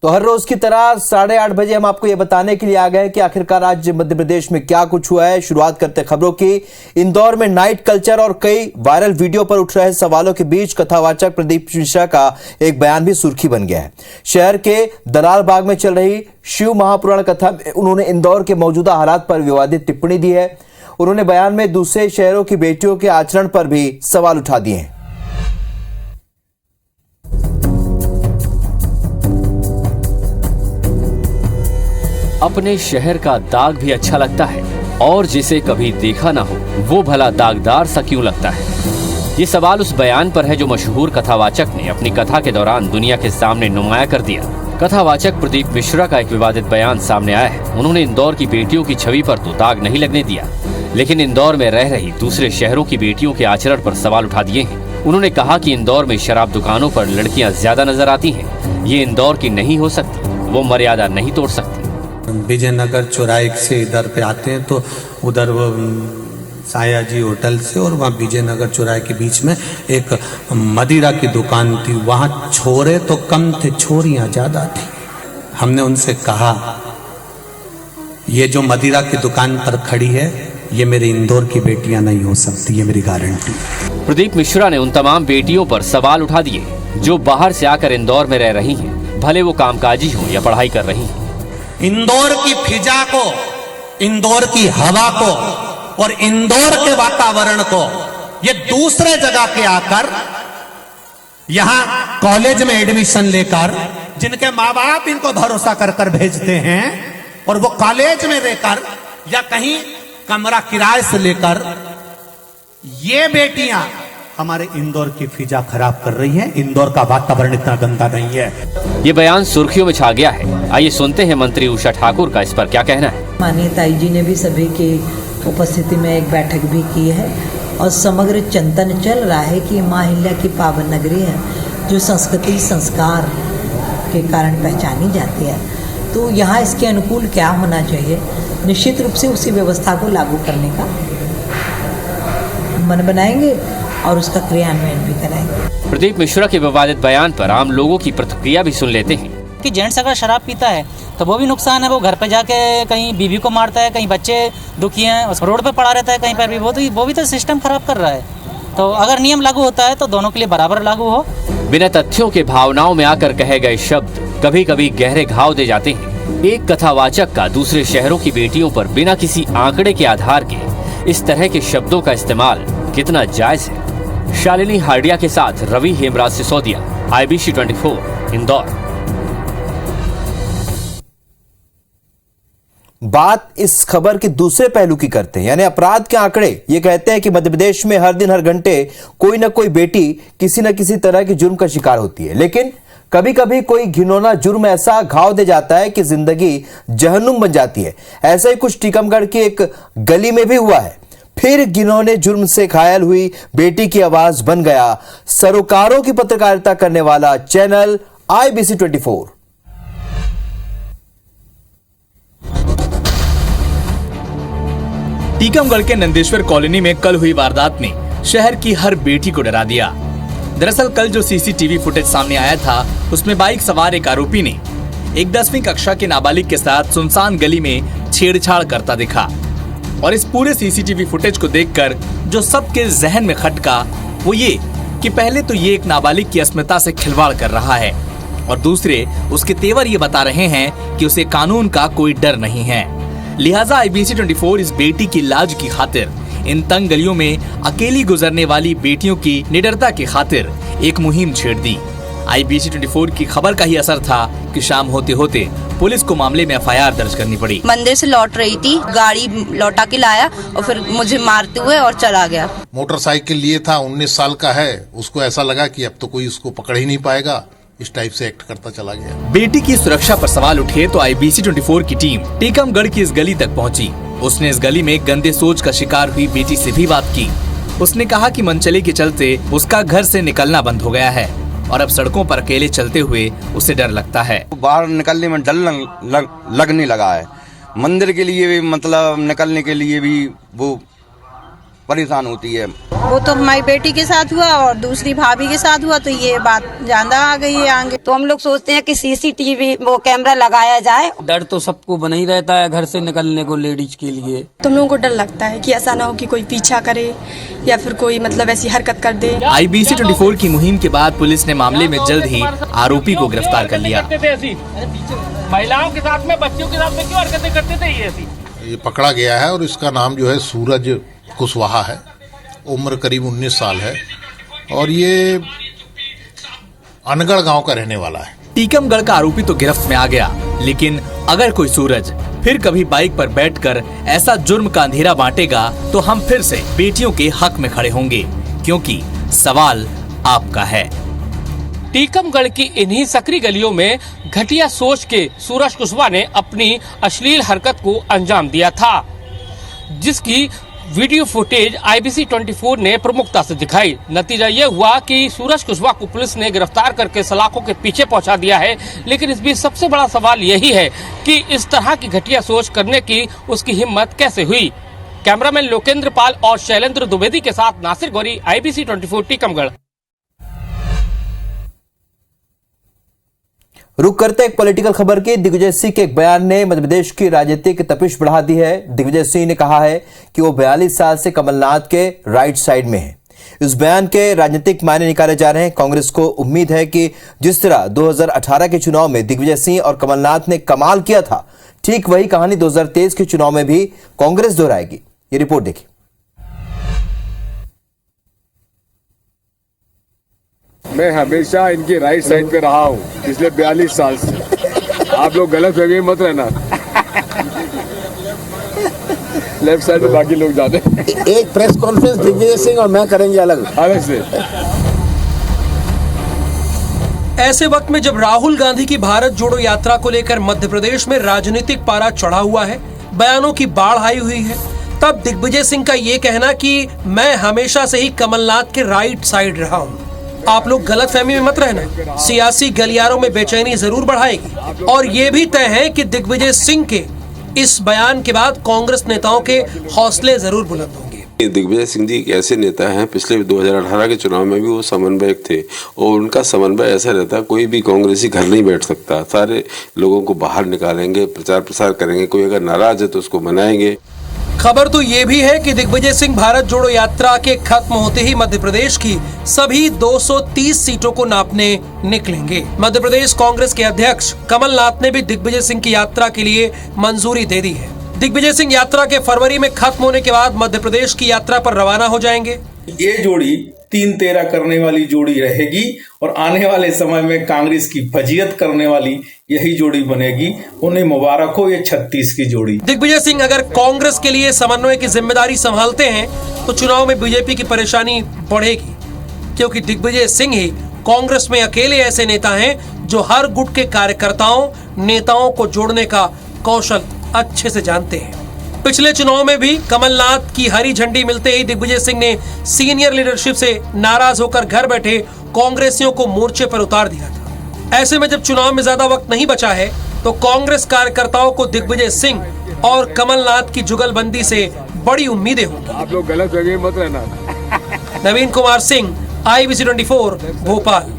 तो हर रोज की तरह 8:30 बजे हम आपको यह बताने के लिए आ गए कि आखिरकार आज मध्य प्रदेश में क्या कुछ हुआ है। शुरुआत करते खबरों की। इंदौर में नाइट कल्चर और कई वायरल वीडियो पर उठ रहे सवालों के बीच कथावाचक प्रदीप मिश्रा का एक बयान भी सुर्खी बन गया है। शहर के दलाल बाग में चल रही शिव महापुराण कथा में उन्होंने इंदौर के मौजूदा हालात पर विवादित टिप्पणी दी है। उन्होंने बयान में दूसरे शहरों की बेटियों के आचरण पर भी सवाल उठा दिए हैं। अपने शहर का दाग भी अच्छा लगता है और जिसे कभी देखा ना हो वो भला दागदार सा क्यों लगता है। ये सवाल उस बयान पर है जो मशहूर कथावाचक ने अपनी कथा के दौरान दुनिया के सामने नुमाया कर दिया। कथावाचक प्रदीप मिश्रा का एक विवादित बयान सामने आया है। उन्होंने इंदौर की बेटियों की छवि पर तो दाग नहीं लगने दिया, लेकिन इंदौर में रह रही दूसरे शहरों की बेटियों के आचरण पर सवाल उठा दिए हैं। उन्होंने कहा कि इंदौर में शराब दुकानों पर लड़कियां ज्यादा नजर आती हैं। ये इंदौर की नहीं हो सकती, वो मर्यादा नहीं तोड़ सकती। विजयनगर चौराहे से इधर पे आते हैं तो उधर वो साया जी होटल से और वहाँ विजयनगर चौराहे के बीच में एक मदिरा की दुकान थी। वहाँ छोरे तो कम थे, छोरियाँ ज़्यादा थी। हमने उनसे कहा ये जो मदिरा की दुकान पर खड़ी है ये मेरे इंदौर की बेटियां नहीं हो सकती, ये मेरी गारंटी। प्रदीप मिश्रा ने उन तमाम बेटियों पर सवाल उठा दिए जो बाहर से आकर इंदौर में रह रही हैं, भले वो कामकाजी हो या पढ़ाई कर रही हैं। इंदौर की फिजा को, इंदौर की हवा को और इंदौर के वातावरण को ये दूसरे जगह के आकर यहां कॉलेज में एडमिशन लेकर, जिनके माँ बाप इनको भरोसा कर कर भेजते हैं और वो कॉलेज में रहकर या कहीं कमरा किराए से लेकर, ये बेटियां हमारे इंदौर की फिजा खराब कर रही हैं। इंदौर का वातावरण इतना गंदा नहीं है। ये बयान सुर्खियों में छा गया है। आइए सुनते हैं मंत्री उषा ठाकुर का इस पर क्या कहना है। माननीय ताई जी ने भी सभी की उपस्थिति में एक बैठक भी की है और समग्र चिंतन चल रहा है कि माँ अहिल्या की पावन नगरी है जो संस्कृति संस्कार के कारण पहचानी जाती है। तो यहाँ इसके अनुकूल क्या होना चाहिए, निश्चित रूप से उसी व्यवस्था को लागू करने का मन बनाएंगे और उसका क्रियान्वयन भी कराएंगे। प्रदीप मिश्रा के विवादित बयान पर आम लोगों की प्रतिक्रिया भी सुन लेते हैं। कि जेंट्स अगर शराब पीता है तो वो भी नुकसान है। वो घर पे जाके कहीं बीवी को मारता है, कहीं बच्चे दुखी हैं, रोड पे पड़ा रहता है कहीं पर भी, वो भी तो सिस्टम खराब कर रहा है। तो अगर नियम लागू होता है तो दोनों के लिए बराबर लागू हो। बिना तथ्यों के भावनाओं में आकर कहे गए शब्द कभी कभी गहरे घाव दे जाते हैं। एक कथावाचक का दूसरे शहरों की बेटियों पर बिना किसी आंकड़े के आधार के इस तरह के शब्दों का इस्तेमाल कितना जायज है। शालिनी हार्डिया के साथ रवि हेमराज सिसोदिया, IBC 24 इंदौर। बात इस खबर के दूसरे पहलू की करते हैं, यानी अपराध के आंकड़े। ये कहते हैं कि मध्य प्रदेश में हर दिन हर घंटे कोई ना कोई बेटी किसी न किसी तरह के जुर्म का शिकार होती है, लेकिन कभी कभी कोई घिनौना जुर्म ऐसा घाव दे जाता है कि जिंदगी जहन्नुम बन जाती है। ऐसा ही कुछ टीकमगढ़ की एक गली में भी हुआ है। फिर घिनौने जुर्म से घायल हुई बेटी की आवाज बन गया सरोकारों की पत्रकारिता करने वाला चैनल IBC 24। टीकमगढ़ के नंदेश्वर कॉलोनी में कल हुई वारदात ने शहर की हर बेटी को डरा दिया। दरअसल कल जो CCTV फुटेज सामने आया था उसमें बाइक सवार एक आरोपी ने एक 10वीं कक्षा के नाबालिग के साथ सुनसान गली में छेड़छाड़ करता दिखा। और इस पूरे CCTV फुटेज को देखकर जो सबके जहन में खटका वो ये कि पहले तो ये एक नाबालिग की अस्मिता से खिलवाड़ कर रहा है और दूसरे उसके तेवर ये बता रहे हैं कि उसे कानून का कोई डर नहीं है। लिहाजा IBC 24 इस बेटी की लाज की खातिर इन तंग गलियों में अकेली गुजरने वाली बेटियों की निडरता की खातिर एक मुहिम छेड़ दी। IBC 24 की खबर का ही असर था कि शाम होते होते पुलिस को मामले में FIR दर्ज करनी पड़ी। मंदिर से लौट रही थी, गाड़ी लौटा के लाया और फिर मुझे मारते हुए और चला गया। मोटरसाइकिल लिए था, 19 साल का है। उसको ऐसा लगा कि अब तो कोई उसको पकड़ ही नहीं पाएगा, इस टाइप से एक्ट करता चला गया। बेटी की सुरक्षा पर सवाल उठे तो IBC 24 की टीम टीकमगढ़ की इस गली तक पहुंची। उसने इस गली में गंदे सोच का शिकार हुई बेटी से भी बात की। उसने कहा कि मनचले के चलते उसका घर से निकलना बंद हो गया है और अब सड़कों पर अकेले चलते हुए उसे डर लगता है। बाहर निकलने में डर लगने लगा है। मंदिर के लिए भी मतलब निकलने के लिए भी वो परेशान होती है। वो तो हमारी बेटी के साथ हुआ और दूसरी भाभी के साथ हुआ, तो ये बात ज्यादा आ गई है आगे। तो हम लोग सोचते हैं कि सीसीटीवी वो कैमरा लगाया जाए। डर तो सबको बना ही रहता है घर से निकलने को लेडीज के लिए। तुम लोगों को डर लगता है कि ऐसा ना हो कि कोई पीछा करे या फिर कोई मतलब ऐसी हरकत कर दे। IBC 24 की मुहिम के बाद पुलिस ने मामले में जल्द ही आरोपी को गिरफ्तार कर लिया। महिलाओं के साथ में, बच्चों के साथ में क्यों हरकतें करते थे ये पकड़ा गया है और इसका नाम जो है सूरज कुशवाहा है, उम्र करीब 19 साल है और ये अनगढ़ गांव का रहने वाला है। टीकमगढ़ का आरोपी तो गिरफ्त में आ गया, लेकिन अगर कोई सूरज फिर कभी बाइक पर बैठकर ऐसा जुर्म का अंधेरा बांटेगा तो हम फिर से बेटियों के हक में खड़े होंगे, क्योंकि सवाल आपका है। टीकमगढ़ की इन्हीं सकरी गलियों में घटिया सोच के सूरज कुशवाहा ने अपनी अश्लील हरकत को अंजाम दिया था, जिसकी वीडियो फुटेज IBC 24 ने प्रमुखता से दिखाई। नतीजा ये हुआ कि सूरज कुशवाहा को पुलिस ने गिरफ्तार करके सलाखों के पीछे पहुंचा दिया है। लेकिन इस बीच सबसे बड़ा सवाल यही है कि इस तरह की घटिया सोच करने की उसकी हिम्मत कैसे हुई। कैमरामैन लोकेंद्र पाल और शैलेंद्र द्विवेदी के साथ नासिर गौरी, IBC 24 टीकमगढ़। रुक करते एक पॉलिटिकल खबर की। दिग्विजय सिंह के एक बयान ने मध्य प्रदेश की राजनीतिक तपिश बढ़ा दी है। दिग्विजय सिंह ने कहा है कि वो 42 साल से कमलनाथ के राइट साइड में है। इस बयान के राजनीतिक मायने निकाले जा रहे हैं। कांग्रेस को उम्मीद है कि जिस तरह 2018 के चुनाव में दिग्विजय सिंह और कमलनाथ ने कमाल किया था, ठीक वही कहानी 2023 के चुनाव में भी कांग्रेस दोहराएगी। ये रिपोर्ट देखिए। मैं हमेशा इनकी राइट साइड पे रहा हूँ पिछले 42 साल से। आप लोग गलत फहमी मत रहना। लेफ्ट साइड में बाकी लोग जाते। एक प्रेस कॉन्फ्रेंस दिग्विजय सिंह और मैं करेंगे अलग से। ऐसे वक्त में जब राहुल गांधी की भारत जोड़ो यात्रा को लेकर मध्य प्रदेश में राजनीतिक पारा चढ़ा हुआ है, बयानों की बाढ़ आई हुई है, तब दिग्विजय सिंह का ये कहना कि मैं हमेशा से ही कमलनाथ के राइट साइड रहा हूँ। आप लोग गलत फहमी में मत रहना। सियासी गलियारों में बेचैनी जरूर बढ़ाएगी और ये भी तय है कि दिग्विजय सिंह के इस बयान के बाद कांग्रेस नेताओं के हौसले जरूर बुलंद होंगे। दिग्विजय सिंह जी एक ऐसे नेता हैं, पिछले 2018 के चुनाव में भी वो समन्वयक थे और उनका समन्वय ऐसा रहता है, कोई भी कांग्रेसी घर नहीं बैठ सकता। सारे लोगों को बाहर निकालेंगे, प्रचार प्रसार करेंगे, कोई अगर नाराज है तो उसको मनाएंगे। खबर तो ये भी है कि दिग्विजय सिंह भारत जोड़ो यात्रा के खत्म होते ही मध्य प्रदेश की सभी 230 सीटों को नापने निकलेंगे। मध्य प्रदेश कांग्रेस के अध्यक्ष कमलनाथ ने भी दिग्विजय सिंह की यात्रा के लिए मंजूरी दे दी है। दिग्विजय सिंह यात्रा के फरवरी में खत्म होने के बाद मध्य प्रदेश की यात्रा पर रवाना हो जाएंगे। ये जोड़ी 3-13 करने वाली जोड़ी रहेगी और आने वाले समय में कांग्रेस की फजीयत करने वाली यही जोड़ी बनेगी। उन्हें मुबारक हो ये 36 की जोड़ी। दिग्विजय सिंह अगर कांग्रेस के लिए समन्वय की जिम्मेदारी संभालते हैं तो चुनाव में बीजेपी की परेशानी बढ़ेगी, क्योंकि दिग्विजय सिंह ही कांग्रेस में अकेले ऐसे नेता हैं जो हर गुट के कार्यकर्ताओं नेताओं को जोड़ने का कौशल अच्छे से जानते हैं। पिछले चुनाव में भी कमलनाथ की हरी झंडी मिलते ही दिग्विजय सिंह ने सीनियर लीडरशिप से नाराज होकर घर बैठे कांग्रेसियों को मोर्चे पर उतार दिया था। ऐसे में जब चुनाव में ज्यादा वक्त नहीं बचा है तो कांग्रेस कार्यकर्ताओं को दिग्विजय सिंह और कमलनाथ की जुगलबंदी से बड़ी उम्मीदें होंगी। आप लोग गलत फहमी मत रहना। नवीन कुमार सिंह, IBC 24 भोपाल।